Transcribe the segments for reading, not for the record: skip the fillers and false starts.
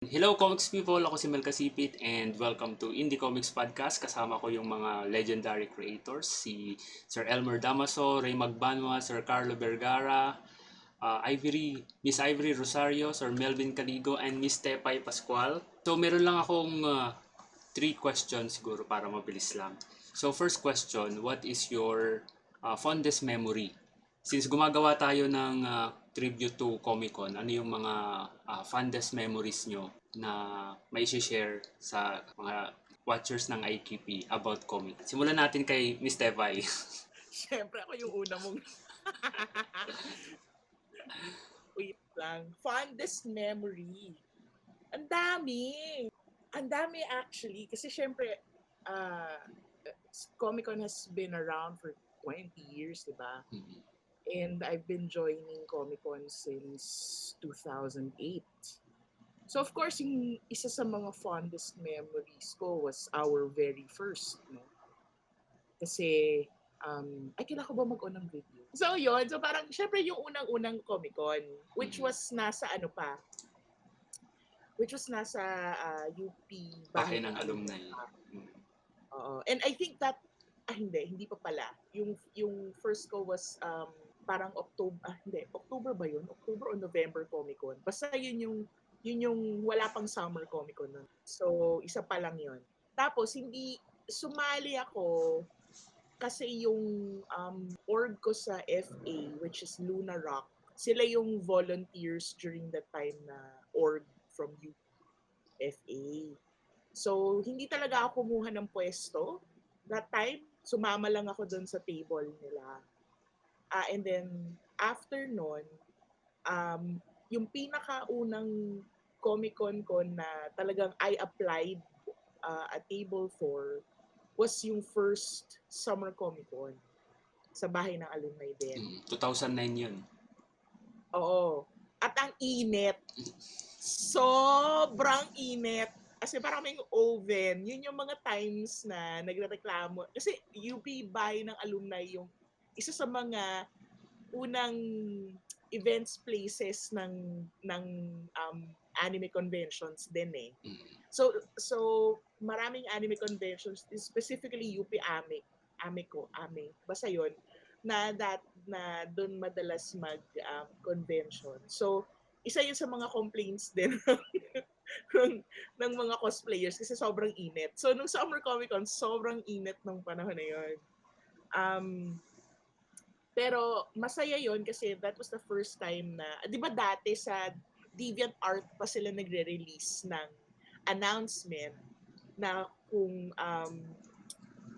Hello comics people, ako si Mel Kasipit and welcome to Indie Comics Podcast. Kasama ko yung mga legendary creators, si Sir Elmer Damaso, Ray Magbanwa, Sir Carlo Vergara, Miss Ivory Rosario, Sir Melvin Caligo, and Miss Tepay Pascual. So meron lang akong three questions siguro para mabilis lang. So first question, what is your fondest memory? Since gumagawa tayo ng tribute to Comic-Con, ano yung mga fondest memories nyo na may share sa mga watchers ng IQP about comic? Simulan natin kay Miss Tevay. Siyempre ako yung una mong wait lang. Fondest memory. Ang dami. Ang dami actually. Kasi syempre, Comic-Con has been around for 20 years, di ba? And I've been joining Comic-Con since 2008. So of course, yung isa sa mga fondest memories ko was our very first, no? Kasi, ay, kailan ko ba mag-on ng video? So, yun. So, parang, syempre, yung unang-unang Comic-Con, which was nasa, UP, Bahay Bahay ng ng alumni. Alumni. Oo. And I think that, hindi pa pala. Yung first ko was, parang October ba yun? October o November Comic-Con. Basta yun yung wala pang summer Comic-Con nun. So, isa pa lang yun. Tapos, sumali ako kasi yung org ko sa FA, which is Luna Rock, sila yung volunteers during that time na org from UFA. So, hindi talaga ako kumuha ng pwesto that time. Sumama lang ako doon sa table nila. And then, after nun, yung pinakaunang Comic-Con ko na talagang I applied a table for was yung first Summer Comic-Con sa Bahay ng Alumni din. 2009 yun. Oo. At ang init. Sobrang init. Kasi parang may oven. Yun yung mga times na nagrereklamo. Kasi UP Bahay ng Alumni yung isa sa mga unang events places ng anime conventions din eh. So maraming anime conventions, specifically UP AME. Basta yun na doon madalas mag convention. So isa yun sa mga complaints din ng mga cosplayers kasi sobrang init. So nung Summer Comic Con, sobrang init nung panahon na yun. Pero masaya yon kasi that was the first time na, di ba dati sa DeviantArt pa sila nagre-release ng announcement na kung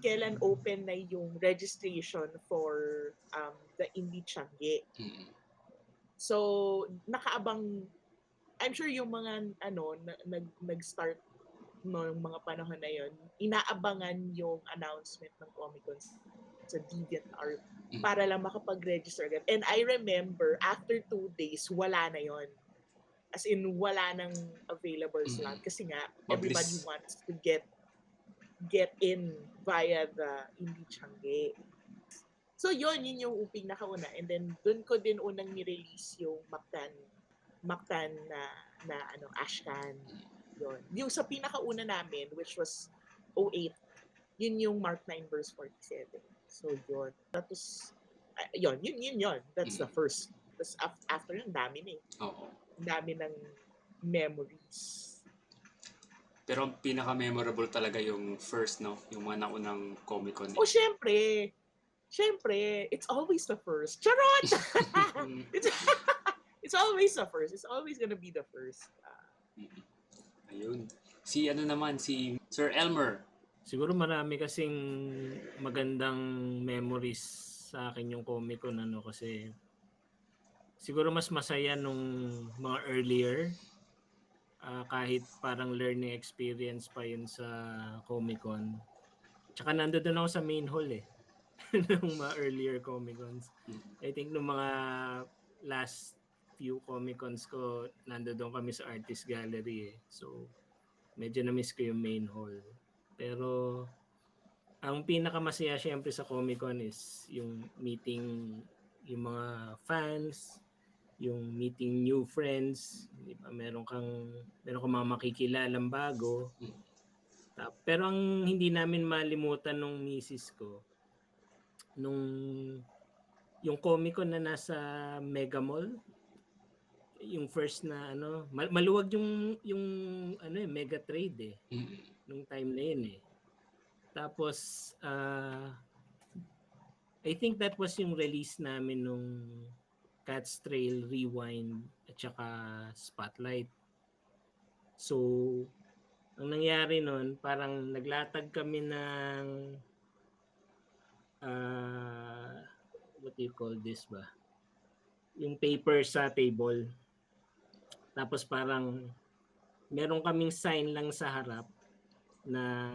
kailan open na yung registration for the Indie Changi. So, nakaabang, I'm sure yung mga nag-start noong mga panahon na yon, inaabangan yung announcement ng Comic-Con sa DeviantArt para lang makapag-register agad. And I remember, after 2 days, wala na yon. As in, wala nang available slot. Kasi nga, everybody wants to get in via the Indie Changi. So yun yung pinakauna. And then, dun ko din unang ni-release yung Mactan na Ashcan. Yun. Yung sa pinakauna namin, which was 08, yun yung Mark 9 verse 47. So yun. That was, yun. That's the first. Tapos after yun, dami na eh. Oo. Dami ng memories. Pero ang pinaka-memorable talaga yung first, no? Yung mga naunang Comic-Con. Oh, syempre. Syempre, it's always the first. Charot! It's always the first. It's always gonna be the first. Ayun. Si Sir Elmer. Siguro marami kasing magandang memories sa akin yung Comic-Con kasi siguro mas masaya nung mga earlier kahit parang learning experience pa yun sa Comic-Con. Tsaka nandoon ako sa main hall eh. Nung mga earlier Comic-Cons. I think nung mga last few Comic-Cons ko, nandoon kami sa Artist Gallery eh. So, medyo na-miss ko yung main hall. Pero, ang pinakamasaya syempre sa Comic-Con is yung meeting yung mga fans, yung meeting new friends, di ba? Meron kang mga makikilalang bago. Pero ang hindi namin malimutan nung misis ko, nung yung Comic Con na nasa Mega Mall, yung first na maluwag yung Mega Trade nung time na yun eh. Tapos I think that was yung release namin nung Cat's Trail Rewind at saka Spotlight. So ang nangyari nun, parang naglatag kami ng what do you call this ba? Yung paper sa table. Tapos parang meron kaming sign lang sa harap na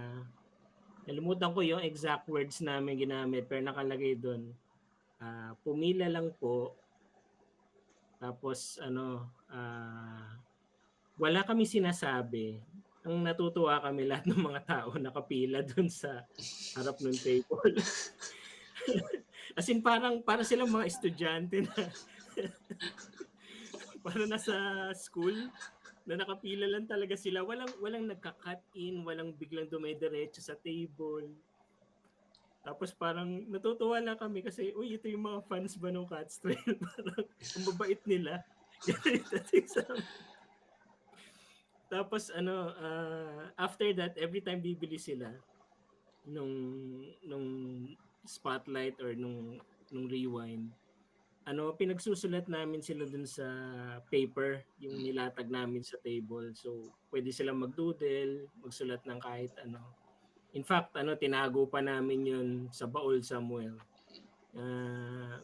nalimutan ko yung exact words namin ginamit pero nakalagay doon. Pumila lang po. Tapos wala kami sinasabi. Ang natutuwa kami lahat ng mga tao nakapila doon sa harap ng table. As in para silang mga estudyante na para nasa school na nakapila lang talaga sila. Walang nagka-cut in, walang biglang dumidiretso sa table. Tapos parang natutuwa lang kami kasi, uy, ito yung mga fans ba ng Cat's Trail? Parang ang babait nila. Tapos after that, every time bibili sila nung Spotlight or nung Rewind, pinagsusulat namin sila dun sa paper, yung nilatag namin sa table. So, pwede silang magdoodle, magsulat ng kahit ano. In fact, tinago pa namin yun sa baul Samuel.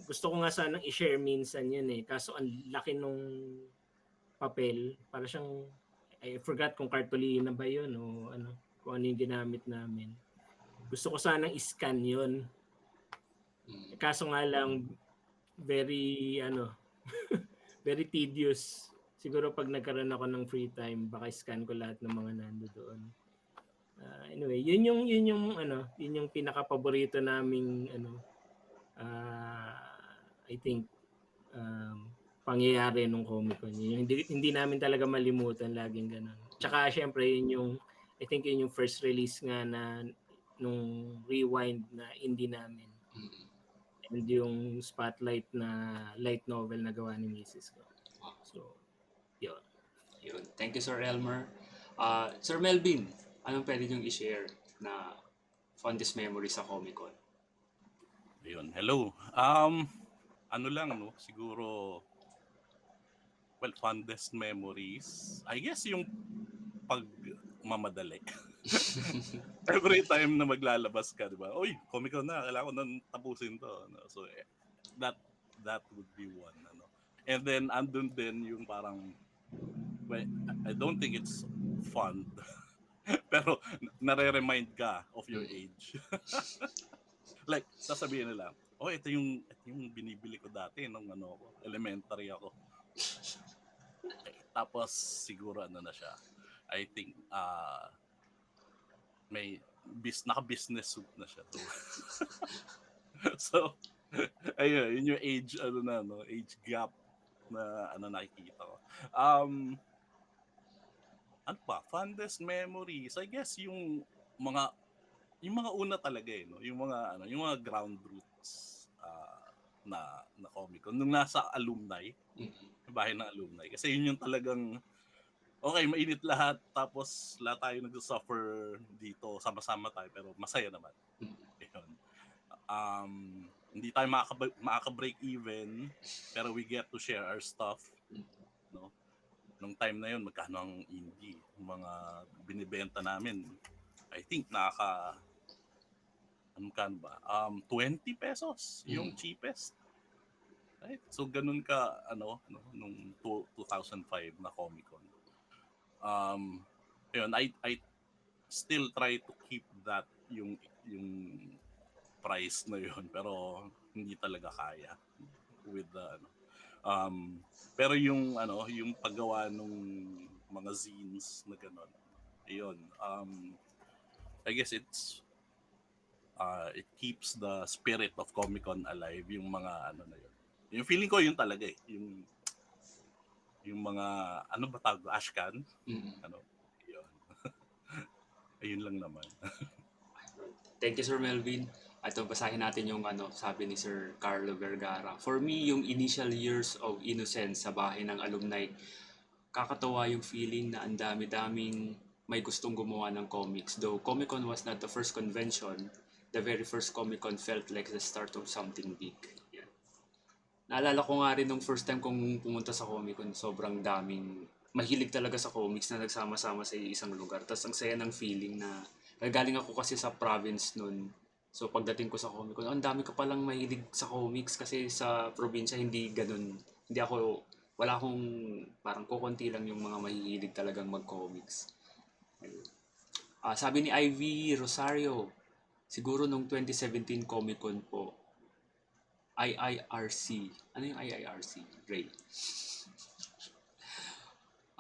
Gusto ko nga sanang i-share minsan yun eh. Kaso ang laki nung papel. Para siyang, I forgot kung cartolina ba yun o kung ano yung ginamit namin. Gusto ko sanang i-scan yun. Kaso nga lang, very very tedious. Siguro pag nagkaroon ako ng free time, baka scan ko lahat ng mga nando doon. Anyway, yun yung pinaka-paborito naming I think pangyayari nung Comic Con. Hindi namin talaga malimutan, laging ganun. Tsaka syempre I think yun yung first release nga na nung Rewind na indie namin. And yung Spotlight na light novel na gawa ni Mrs. ko. So, yun. Thank you, Sir Elmer. Sir Melvin, anong pwede niyong i-share na fondest memory sa Comic Con? Ayun, hello. Siguro, fondest memories. I guess yung pagmamadali. Every time na maglalabas ka, di ba? Uy, Comic Con na, kailangan ko nang tapusin to. So, that would be one. And then, andun din yung parang, I don't think it's fun. Pero, nare-remind ka of your age. Like, sasabihin nila, ito yung binibili ko dati nung elementary ako. Tapos, siguro na siya. I think, may naka-business suit na siya. So, ayun, yun yung age, age gap na nakikita ko. Fondest memories, I guess yung mga una talaga yung mga ground roots na Comic Con nung nasa alumni, bahay ng alumni. Kasi yun yung talagang okay, mainit lahat, tapos lahat tayo nag-suffer dito, sama-sama tayo, pero masaya naman. Ayun. Hindi tayo makaka-break even, pero we get to share our stuff. No? Nung time na yun, magkano ang indie? Mga binibenta namin, I think kan ba? 20 pesos, yung cheapest. Right? So ganun ka, nung 2005 na Comic Con. Ayun, I still try to keep that yung price na yun, pero hindi talaga kaya with the pero yung paggawa nung mga zines na gano'n, ayun, I guess it keeps the spirit of Comic Con alive, yung mga na yun. Yung feeling ko yun talaga yung Yung mga, ano ba tawag? Ashcan? Mm. Ano? Yun. Ayun lang naman. Thank you, Sir Melvin. Ito, basahin natin yung sabi ni Sir Carlo Vergara. For me, yung initial years of innocence sa bahay ng alumni, kakatawa yung feeling na ang dami-daming may gustong gumawa ng comics. Though Comic-Con was not the first convention, the very first Comic-Con felt like the start of something big. Yan. Naalala ko nga rin nung first time kong pumunta sa Comic-Con, sobrang daming mahilig talaga sa comics na nagsama-sama sa isang lugar. Tapos ang saya ng feeling na galing ako kasi sa province nun. So pagdating ko sa Comic-Con, ang dami ka palang mahilig sa comics kasi sa probinsya hindi ganun. Wala akong parang kukunti lang yung mga mahihilig talagang mag-comics. Ayun. Sabi ni Ivy Rosario, siguro nung 2017 Comic-Con po, IIRC. Ano yung IIRC? Ray.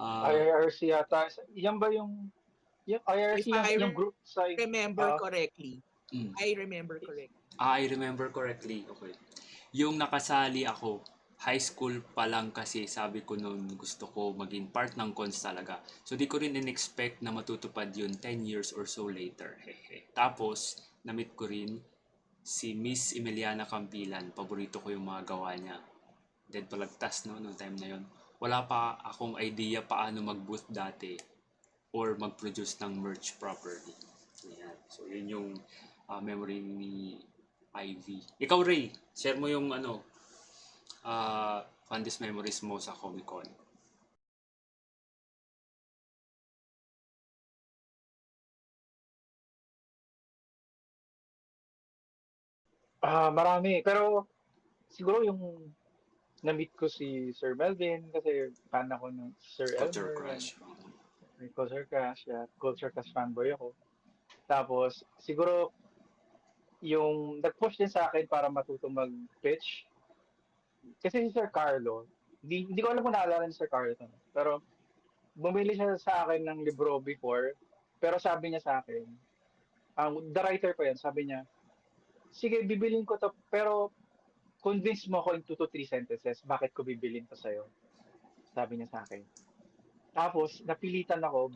IRC yata. Yan ba yung IRC If I yung group sa remember correctly. Mm. I remember correctly. I remember correctly. Okay. Yung nakasali ako, high school pa lang kasi sabi ko noon gusto ko maging part ng cons talaga. So di ko rin in-expect na matutupad yun 10 years or so later. Hehe. Tapos, na-meet ko rin si Miss Emiliana Campilan. Paborito ko yung mga gawa niya. Dead palagtas no, noong time na yun. Wala pa akong idea paano mag-booth dati or mag-produce ng merch properly. Ayan. So yun yung memory ni Ivy. Ikaw, Ray, share mo yung fondest memories mo sa Comic-Con. marami. Pero siguro yung na-meet ko si Sir Melvin kasi fan ako ng Sir Culture Elmer. Crush. Culture Crush, yeah. Culture Crush fanboy ako. Tapos, siguro, yung nag-push din sa akin para matuto mag-pitch. Kasi si Sir Carlo, hindi ko alam kung naalala ni Sir Carlo to. Pero, bumili siya sa akin ng libro before. Pero sabi niya sa akin, the writer pa yan, sabi niya, sige, bibilin ko to, pero convince mo ako in 2 to 3 sentences, bakit ko bibilin to sa'yo? Sabi niya sa akin. Tapos, napilitan ako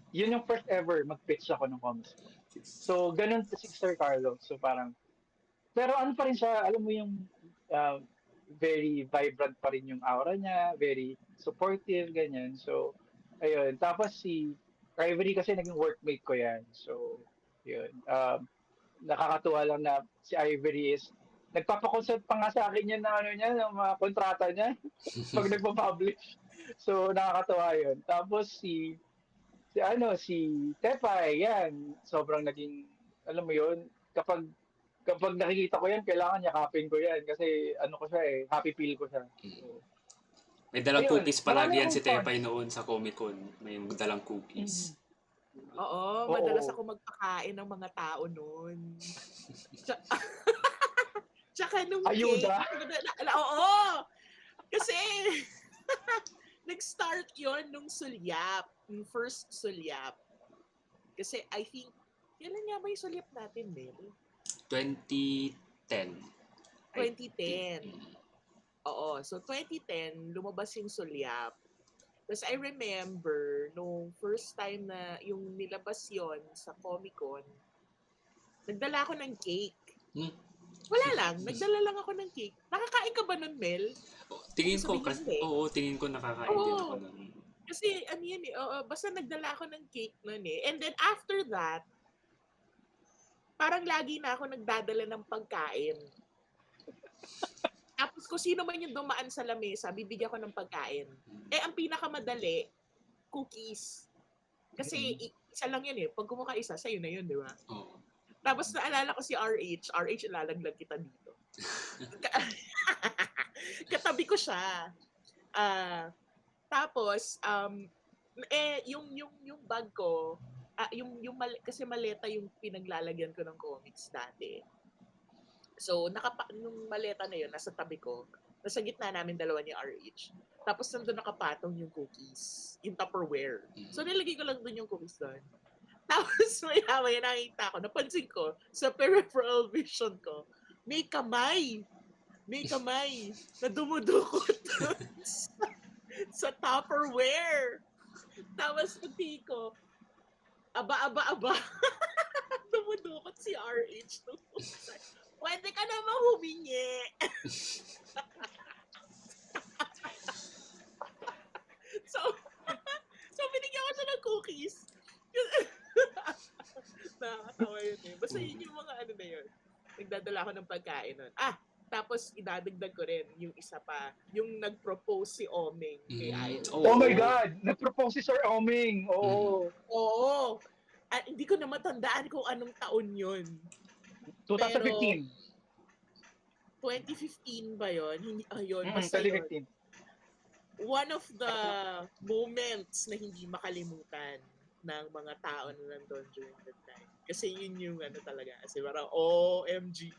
yun yung first ever mag-pitch ako ng comics. So, ganun si Sir Carlo. So, parang, pero ano pa rin siya, alam mo yung very vibrant pa rin yung aura niya, very supportive, ganyan. So, ayun. Tapos si Ivory kasi naging workmate ko yan. So, yun. Nakakatuwa lang na si Ivory is, nagpapakonsult pa nga sa akin yan na ng mga kontrata niya pag nagpa-publish. So, nakakatuwa yun. Tapos si Tepay, yan. Sobrang naging, alam mo yun, kapag nakikita ko yan, kailangan yakapin ko yan. Kasi, ko siya happy feel ko siya. So, May dalang ayun, cookies palagi marami yan si akong Tepay noon sa Comic-Con. May dalang cookies. Oo, Oo. madalas ako magpakain ng mga tao noon. Tsaka nung Ayuda. Oo! Kasi, nag-start yon nung sulyap. Yung first sulyap. Kasi I think, kailan nga ba yung sulyap natin, Mel? 2010. 2010. Oo. So, 2010, lumabas yung sulyap. Tapos I remember, nung first time na yung nilabas yon sa Comic-Con, nagdala ako ng cake. Wala lang. Nagdala lang ako ng cake. Nakakain ka ba nun, Mel? Tingin ko, Sabihin tingin ko nakakain din ako nun. Kasi ano yan basta nagdala ako ng cake nun eh. And then after that, parang lagi na ako nagdadala ng pagkain. Tapos kung sino man yung dumaan sa lamesa, bibigyan ko ng pagkain. Ang pinakamadali, cookies. Kasi isa lang yun eh. Pag kumuha isa, sa'yo na yun, di ba? Oo. Tapos naalala ko si RH, ilalaglag kita dito. Katabi ko siya. Tapos, yung bag ko, kasi maleta yung pinaglalagyan ko ng comics dati. So, nung maleta na yun, nasa tabi ko, nasa gitna namin dalawa ni RH. Tapos, nandun nakapatong yung cookies, yung Tupperware. So, nilagay ko lang dun yung cookies doon. Tapos, maya nakita ko, napansin ko, sa peripheral vision ko, may kamay na dumudukot sa Tupperware. Tapos pagtingin ko, aba. Dumudukot si RH. Pwede ka namang humingi. So, binigyan ko siya ng cookies. Nakakatawa yun eh. Basta yun yung mga ano na yun. Nagdadala ako ng pagkain nun. Tapos idadagdag ko rin yung isa pa. Yung nag-propose si Omeng kay Ira. Oh my God! Nag-propose si Sir Oming. Oo. Oo. At hindi ko na matandaan kung anong taon yun. 2015. 2015 ba yun? Hindi, yun, basta yun. 2015. One of the moments na hindi makalimutan ng mga tao na nandun during that time. Kasi yun yung ano talaga. Kasi parang, OMG.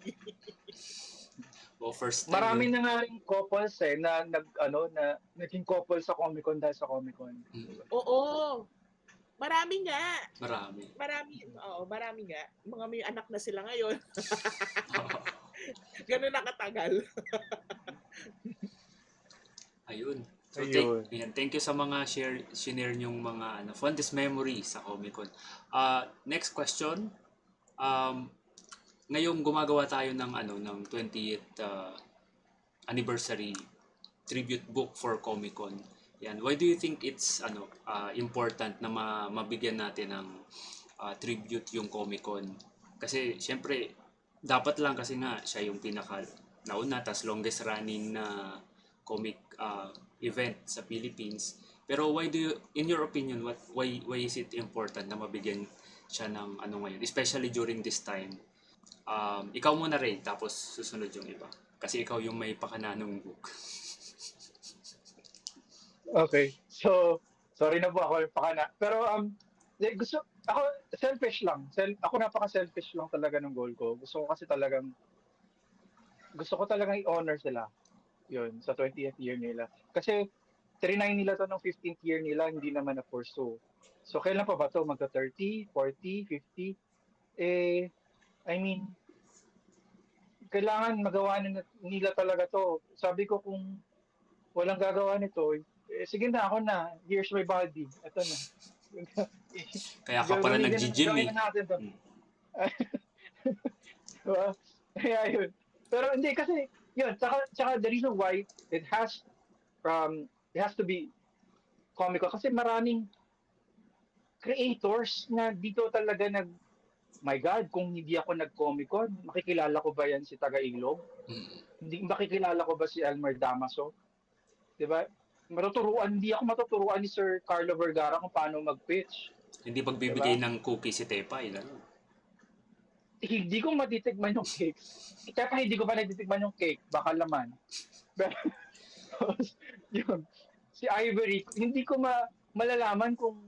First time. Marami na nga rin couples na naging couple sa Comic-Con dahil sa Comic-Con. Oo. Marami nga. Marami. Marami nga. Mga may anak na sila ngayon. Ganun nakatagal. Ayun. So, Ayun. thank you sa mga share niyong mga fondest memories sa Comic-Con. Next question. Ngayong gumagawa tayo ng 20th anniversary tribute book for Comic-Con. Yan. Why do you think it's important na mabigyan natin ng tribute yung Comic-Con? Kasi syempre dapat lang kasi nga siya yung pinaka nauna tas longest running na comic event sa Philippines. Pero why do you, in your opinion, why is it important na mabigyan siya ng ngayon, especially during this time? Ikaw muna rin, tapos susunod yung iba. Kasi ikaw yung may pakananong book. Okay. So, sorry na po ako yung pakana. Pero ako selfish lang. Ako napaka-selfish lang talaga ng goal ko. Gusto ko talagang i-honor sila. Yun, sa 20th year nila. Kasi 39 nila to ng 15th year nila, hindi naman na-pursue. So, kailan pa ba to? Magka 30, 40, 50? I mean, kailangan magawa nila talaga to. Sabi ko kung walang gagawa nito, sige na, ako na. Here's my body. Ito na. Kaya ka pala nag-gym eh. Gawin na natin to. Diba? Kaya yun. Pero hindi kasi, yun, tsaka the reason why it has to be comical kasi maraming creators na dito talaga my God, kung hindi ako nag-Comic-Con, makikilala ko ba yan si Taga-Ilog? Hindi makikilala ko ba si Elmer Damaso? Diba? Hindi ako matuturuan ni Sir Carlo Vergara kung paano mag-pitch. Hindi pagbibigay ng cookie si Tepay, gano'n. Hindi ko matitikman yung cake. Kaya pa hindi ko pa natitikman yung cake, baka laman. Yun. Si Ivory, hindi ko malalaman kung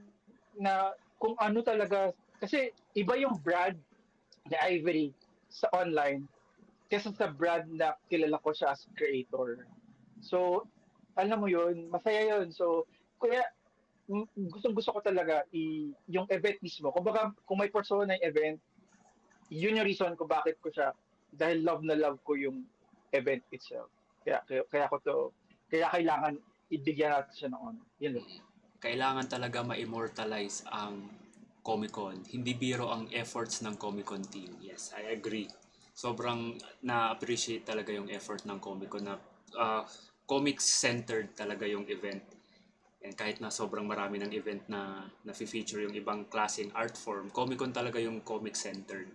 ano talaga, kasi iba yung Brad ni Ivory sa online kaysa sa Brad na kilala ko siya as creator. So, alam mo yun, masaya yun. So, kaya gusto ko talaga yung event mismo. Kung may persona yung event, yun yung reason ko bakit ko siya, dahil love na love ko yung event itself. Kaya kailangan ibigyan natin siya ng honor. Yun lang. Kailangan talaga ma-immortalize ang Comic-Con. Hindi biro ang efforts ng Comic-Con team. Yes, I agree. Sobrang na-appreciate talaga yung effort ng Comic-Con na comics-centered talaga yung event. And kahit na sobrang marami ng event na na-feature yung ibang klaseng art form, Comic-Con talaga yung comic-centered.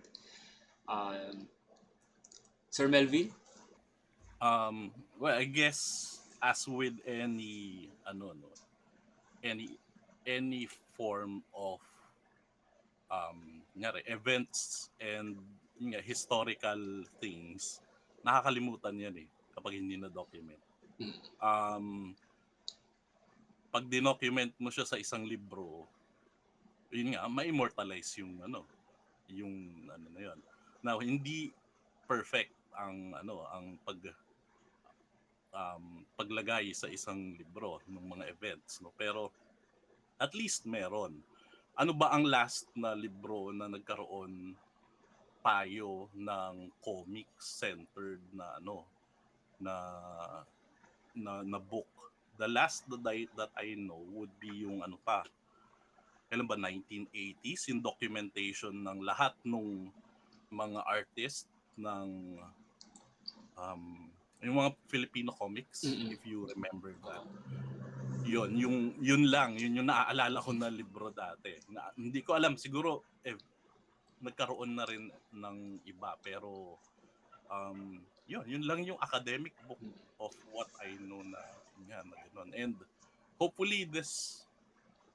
Sir Melvin? Well, I guess as with any form of events and historical things, nakakalimutan yan kapag hindi na document. Pag dinocument mo siya sa isang libro, yun nga, ma-immortalize yung na yun. Now, hindi perfect ang paglagay sa isang libro ng mga events, no? Pero at least meron. Ano ba ang last na libro na nagkaroon tayo ng comic centered na na book The last that I know would be yung ano pa, kailan ba, 1980s, yung documentation ng lahat nung mga artist ng yung mga Filipino comics, Mm-mm. if you remember that. Yun lang, yun yung naaalala ko na libro dati. Na, hindi ko alam, siguro nagkaroon na rin ng iba, pero yun lang yung academic book of what I know na ganun. And hopefully this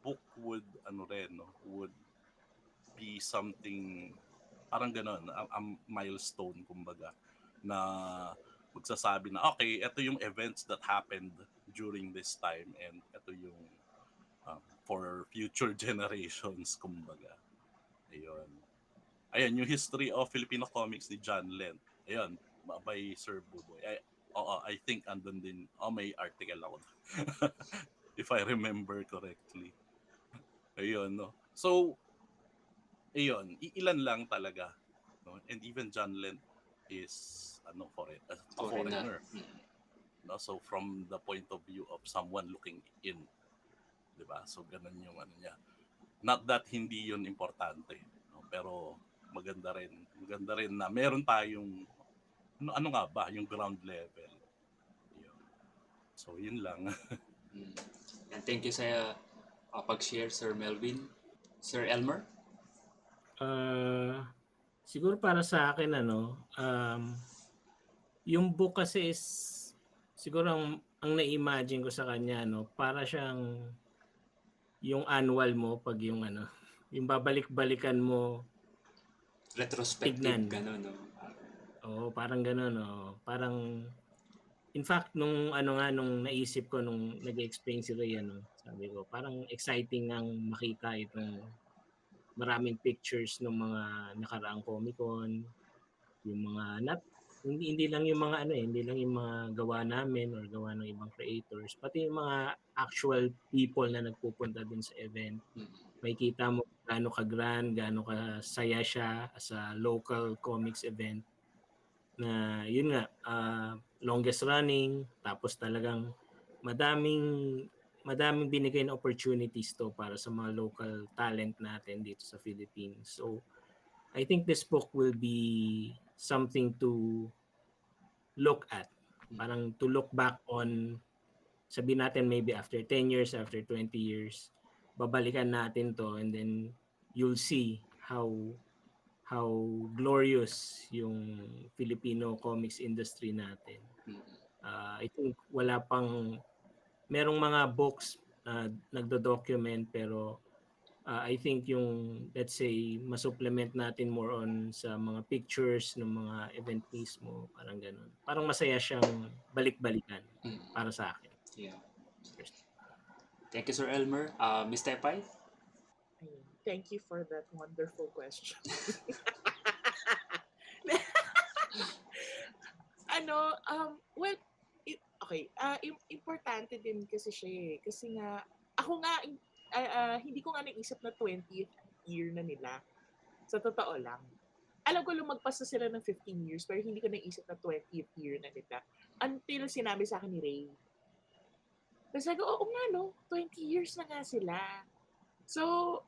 book would would be something parang ganun, a milestone kumbaga, na magsasabi na okay, ito yung events that happened during this time and ito yung for future generations kumbaga. Ayun yung history of Filipino comics ni John Lent. Ayun, by Sir Buboy. I think andun din, may article ako. If I remember correctly. Ayun, no. So, ayun, ilan lang talaga, no? And even John Lent is a foreigner. No? So from the point of view of someone looking in, 'di ba? So ganun yung ano niya. Not that hindi yun importante, no? Pero maganda rin na meron tayong ano nga ba yung ground level. Yun. So yun lang. And thank you sa pag-share, Sir Melvin. Sir Elmer? Siguro para sa akin yung book kasi is siguro ang na-imagine ko sa kanya para siyang yung annual mo pag yung yung babalik-balikan mo Retrospective, tignan. gano'n, no? Oo, parang gano'n, parang in fact nung nung naisip ko nung nag-explain si Ray sabi ko parang exciting ang makita itong maraming pictures ng mga nakaraang Comic-Con, yung mga hindi lang yung mga hindi lang yung mga gawa namin or gawa ng ibang creators, pati yung mga actual people na nagpupunta dun sa event. Makikita mo gaano ka-grand, gaano ka-saya siya as a local comics event na yun nga, longest running, tapos talagang madaming binigay na opportunities to para sa mga local talent natin dito sa Philippines. So, I think this book will be something to look at. Parang to look back on, sabihin natin maybe after 10 years, after 20 years, babalikan natin to and then you'll see how glorious yung Filipino comics industry natin. I think merong mga books na nagdo-document pero I think yung let's say masupplement natin more on sa mga pictures ng mga event mismo, parang ganun. Parang masaya siyang balik-balikan para sa akin. Yeah. Thank you, Sir Elmer. Ms. Tepay? Thank you for that wonderful question. Well, okay. Importante din kasi siya kasi nga, ako nga, hindi ko nga naisip na 20th year na nila. Sa totoo lang. Alam ko lumagpas na sila ng 15 years pero hindi ko naisip na 20th year na nila. Until sinabi sa akin ni Ray. Tapos sabi ko, oo nga 20 years na nga sila. So,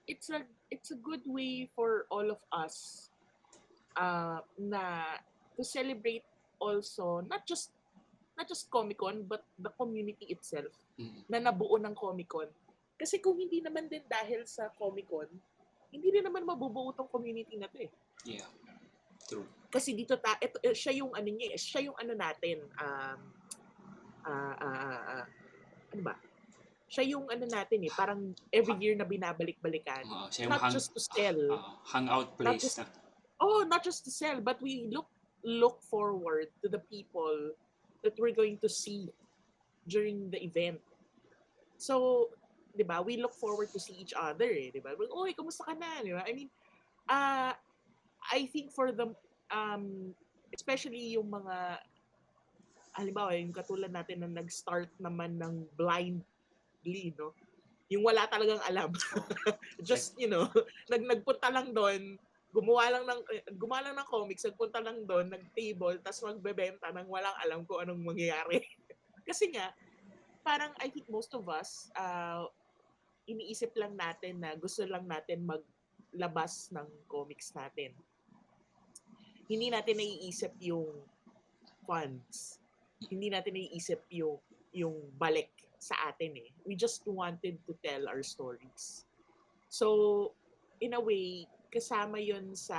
it's a good way for all of us na to celebrate also not just Comic-Con but the community itself na nabuo ng Comic-Con. Kasi kung hindi naman din dahil sa Comic-Con, hindi rin naman mabubuo tong community na to eh. Yeah. True. Kasi dito siya yung siya yung natin ano ba? Siya yung natin eh, parang every year na binabalik-balikan. Not just to sell. Hangout place. Not just to sell, but we look forward to the people that we're going to see during the event. So, 'di ba? We look forward to see each other, 'di ba? Oy, kumusta ka na, 'di ba? I mean, I think for the especially yung mga halimbawa, yung katulad natin na nag-start naman ng blindly, yung wala talagang alam. Just, nagpunta lang doon, gumawa lang ng comics, nagpunta lang doon, nag-table, tapos magbebenta ng walang alam kung anong mangyayari. Kasi nga, parang I think most of us, iniisip lang natin na gusto lang natin maglabas ng comics natin. Hindi natin naiisip yung funds. Hindi natin naiisip yung balik sa atin eh. We just wanted to tell our stories. So, in a way, kasama yon sa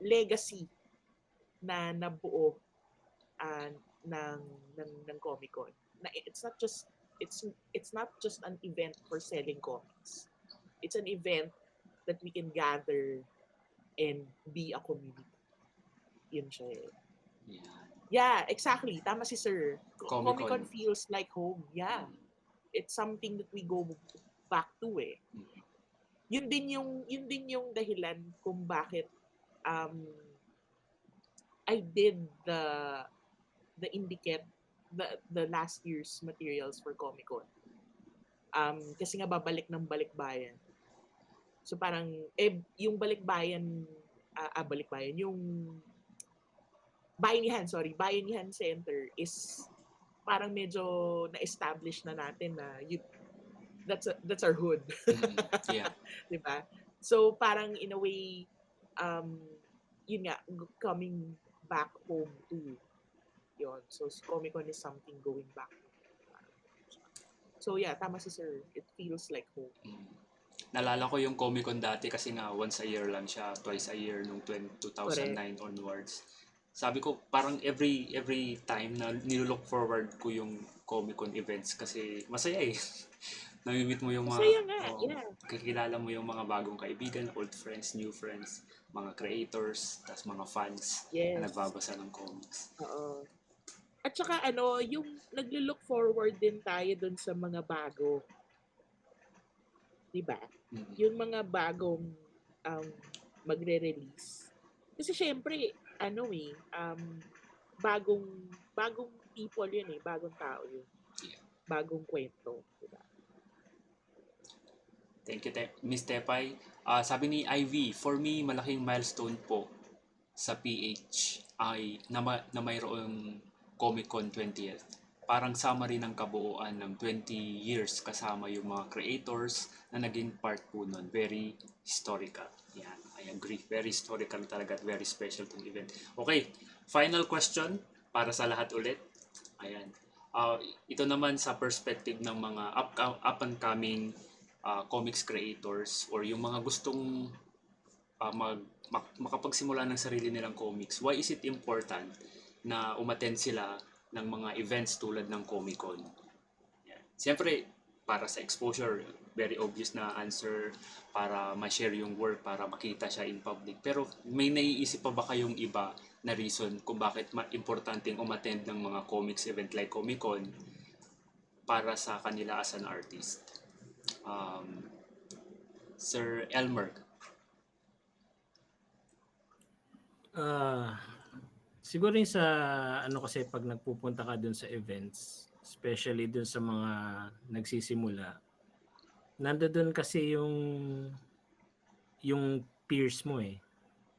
legacy na nabuo uh, ng Comic-Con. Na it's not just an event for selling comics. It's an event that we can gather and be a community. Yun siya eh. Yeah. Yeah, exactly. Tama si Sir. Comic-Con. Comic-Con feels like home. Yeah. It's something that we go back to eh. Yun din yung dahilan kung bakit I did the Indicate the last year's materials for Comic-Con. Kasi nga babalik ng Balikbayan. So parang yung Balikbayan yung Bayanihan Center is parang medyo na-establish na natin na that's our hood. Yeah. Diba? So parang in a way yun nga coming back home to yun. So Comic-Con is something going back. So yeah, tama si Sir. It feels like home. Nalala ko yung Comic-Con dati kasi nga once a year lang siya, twice a year nung 2009 onwards. Sabi ko parang every time na nilook forward ko yung Comic-Con events kasi masaya eh. Namimit mo yung mga Masaya nga, yeah. Kikilala mo yung mga bagong kaibigan, old friends, new friends, mga creators, tas mga fans Yes. na nagbabasa ng comics. Oo. At saka yung naglo-look forward din tayo dun sa mga bago. Diba? Yung mga bagong magre-release. Kasi syempre, bagong people yun eh, bagong tao yun. Yeah. Bagong kwento. Diba? Thank you, Miss Tepay. Sabi ni Ivy, for me, malaking milestone po sa PH ay na mayroong Comic-Con 20th. Parang summary ng kabuuan ng 20 years kasama yung mga creators na naging part po nun. Very historical. Yan, I agree. Very historical talaga at very special tong event. Okay, final question para sa lahat ulit. Ayan. Ito naman sa perspective ng mga up-and-coming comics creators or yung mga gustong makapagsimula ng sarili nilang comics. Why is it important na umattend sila ng mga events tulad ng Comic-Con? Yeah. Siyempre, para sa exposure, very obvious na answer, para ma-share yung work, para makita siya in public. Pero may naiisip pa ba kayong iba na reason kung bakit importanteng umattend ng mga comics event like Comic-Con para sa kanila as an artist? Sir Elmer. Siguro yung sa kasi pag nagpupunta ka dun sa events, especially dun sa mga nagsisimula, nandoon kasi yung peers mo eh.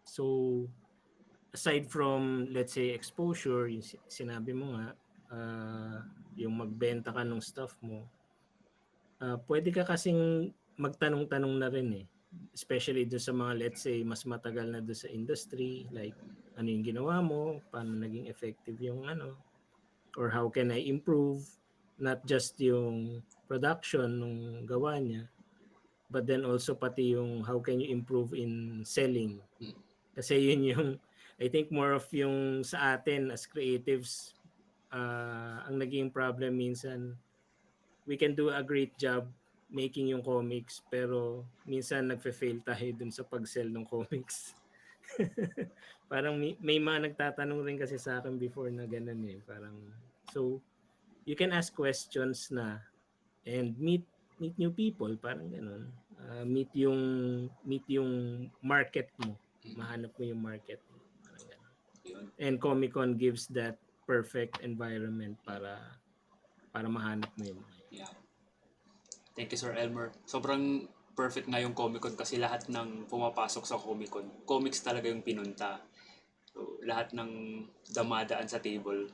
So aside from let's say exposure, yung sinabi mo nga, yung magbenta ka ng stuff mo, pwede ka kasing magtanong-tanong na rin eh. Especially doon sa mga let's say mas matagal na doon sa industry, like ano yung ginawa mo, paano naging effective yung or how can I improve, not just yung production nung gawa niya, but then also pati yung how can you improve in selling. Kasi yun yung I think more of yung sa atin as creatives, ang naging problem minsan, we can do a great job making yung comics pero minsan nagfe-fail tayo dun sa pag-sell ng comics. Parang may mga nagtatanong rin kasi sa akin before na ganun eh. Parang so you can ask questions na and meet new people, parang ganun. Meet yung market mo. Mahanap mo yung market mo. Parang ganun. And Comic-Con gives that perfect environment para mahanap mo yung mga. Yeah. Thank you, Sir Elmer. Sobrang perfect nga yung Comic-Con kasi lahat ng pumapasok sa Comic-Con, comics talaga yung pinunta. So, lahat ng damadaan sa table,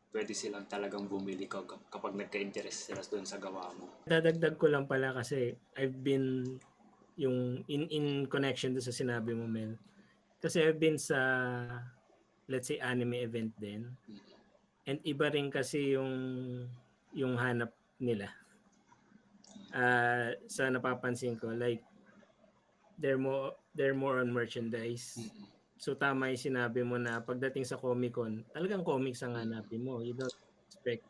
pwede silang talagang bumili kapag nagka-interest sila doon sa gawa mo. Dadagdag ko lang pala kasi I've been yung in connection to sa sinabi mo, Mel. Kasi I've been sa, let's say, anime event din. And iba rin kasi yung hanap nila. Sa napapansin ko, like, they're more on merchandise. So tama yung sinabi mo na pagdating sa Comic Con, talagang comics ang hanapin mo. You don't expect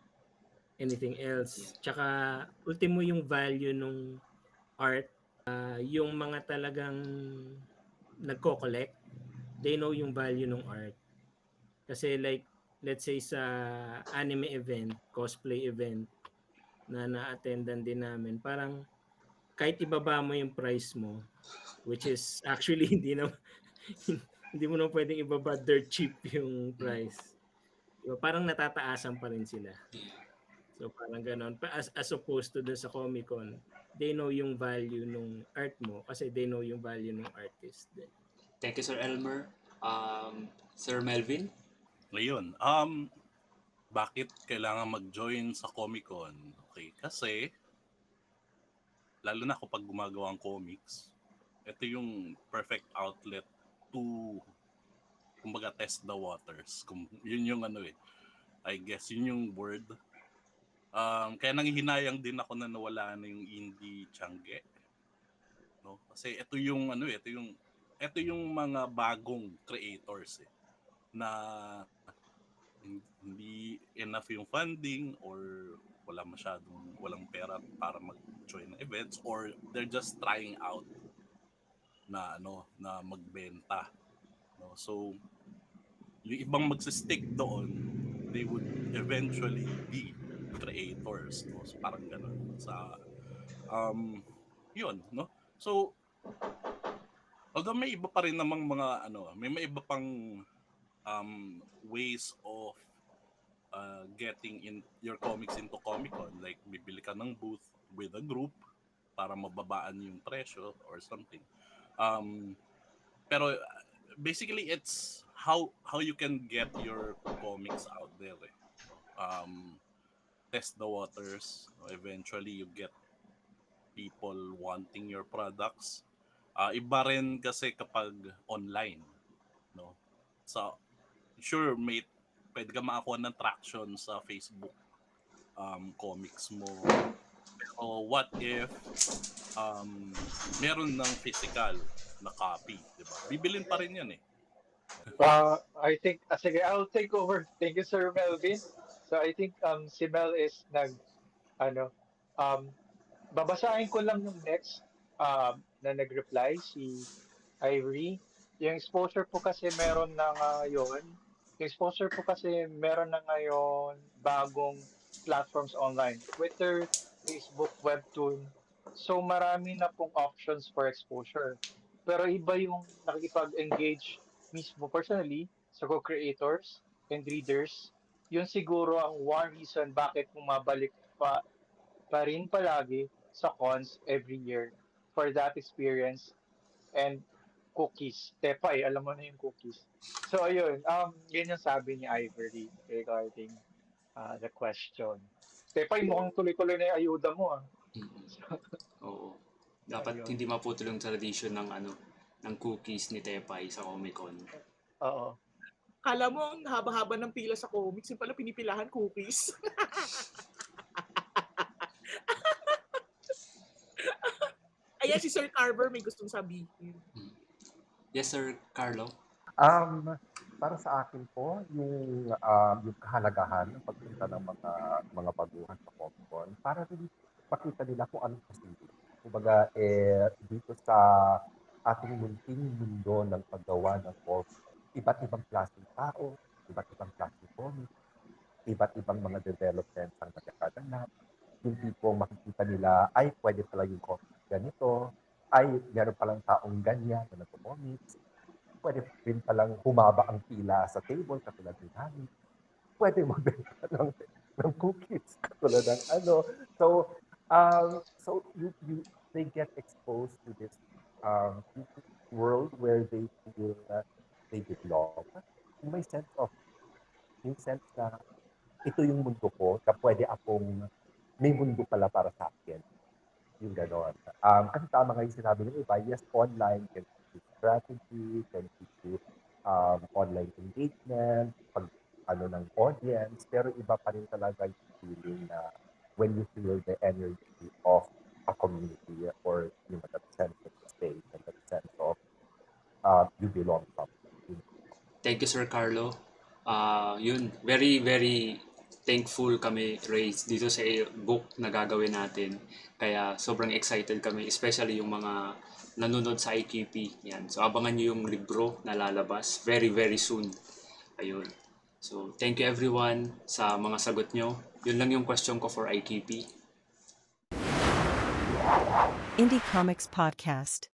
anything else. Tsaka ultimo yung value nung art, yung mga talagang nagko-collect, they know yung value ng art. Kasi like, let's say sa anime event, cosplay event na na-attendan din namin, parang kahit ibaba mo yung price mo, which is actually hindi mo na pwedeng ibaba dirt cheap yung price. Diba? Parang natataasan pa rin sila. So parang ganon. As opposed to dun sa Comic Con, they know yung value nung art mo kasi they know yung value ng artist din. Thank you, Sir Elmer. Sir Melvin? Ngayon, bakit kailangan mag-join sa Comic Con? Okay, kasi lalo na kapag gumagawa ng comics, ito yung perfect outlet to kumbaga test the waters. Yun yung I guess yun yung word. Kaya nanghihinayang din ako na nawala na yung indie Tiangge. No? Kasi ito yung mga bagong creators na hindi enough yung funding or walang pera para mag-join ng events or they're just trying out na magbenta, no? So yung ibang magsistick doon, they would eventually be creators, no? So parang ganun sa yun, no? So although may iba pa rin namang may iba pang ways of getting in your comics into Comic-Con, like bibili ka ng booth with a group para mababaan yung presyo or something. Pero basically it's how you can get your comics out there. Test the waters. Eventually you get people wanting your products. Iba rin kasi kapag online, no? So sure pwede ka makakuha ng traction sa Facebook comics mo. Pero what if meron ng physical na copy, di ba? Bibilin pa rin yan eh. I think, sige, I'll take over. Thank you, Sir Melvin. So I think si Mel is ano, um, babasahin ko lang yung next na nag-reply, si Ivory. Yung exposure po kasi meron na ngayon, bagong platforms online. Twitter, Facebook, Webtoon. So marami na pong options for exposure. Pero iba yung nakikipag-engage mismo personally sa co-creators and readers. Yun siguro ang one reason bakit bumabalik pa rin palagi sa cons every year for that experience and cookies. Tepay, alam mo na yung cookies. So ayun, yun yung sabi ni Ivory regarding the question. Tepay, mukhang tuloy-tuloy na yung ayuda mo. Oo. Dapat Ayun. hindi maputol yung tradition ng cookies ni Tepay sa Comic-Con. Oo. Kala mo ang haba-haba ng pila sa comics, yung pala pinipilahan cookies. Ayan, si Sir Carver may gustong sabihin. Yes, Sir Carlo? Para sa akin po, yung kahalagahan ng pagpunta ng mga baguhan sa Comic-Con para rin makita nila kung anong posible. Kumbaga, dito sa ating munting mundo ng paggawa ng comics, iba't ibang klaseng tao, iba't ibang klaseng comics, iba't ibang mga developments ang nagkakaganap. Yung tipong makikita nila, ay, pwede pala yung comics ganito, ay, meron palang taong ganyan na nagko-comics, pwede rin palang humaba ang pila sa table katulad ni namin. Pwede magbenta ng cookies katulad ng So they get exposed to this world where they feel that they belong. May sense na ito yung mundo ko, na pwede akong, may mundo pala para sa akin. Yung gano'n. Kasi tama nga yung sinabi ng iba, yes, online can teach you strategy, can teach you online engagement, pag ano ng audience, pero iba pa rin talaga yung feeling na when you feel the energy of a community or yung that sense of space and that sense of you belong somewhere. Thank you, Sir Carlo. Yun, very, very thankful kami, Ray, dito sa book na gagawin natin. Kaya sobrang excited kami, especially yung mga nanonood sa IKP. Yan. So, abangan nyo yung libro na lalabas very, very soon. Ayun. So, thank you everyone sa mga sagot nyo. Yun lang yung question ko for IKP. Indie Comics Podcast.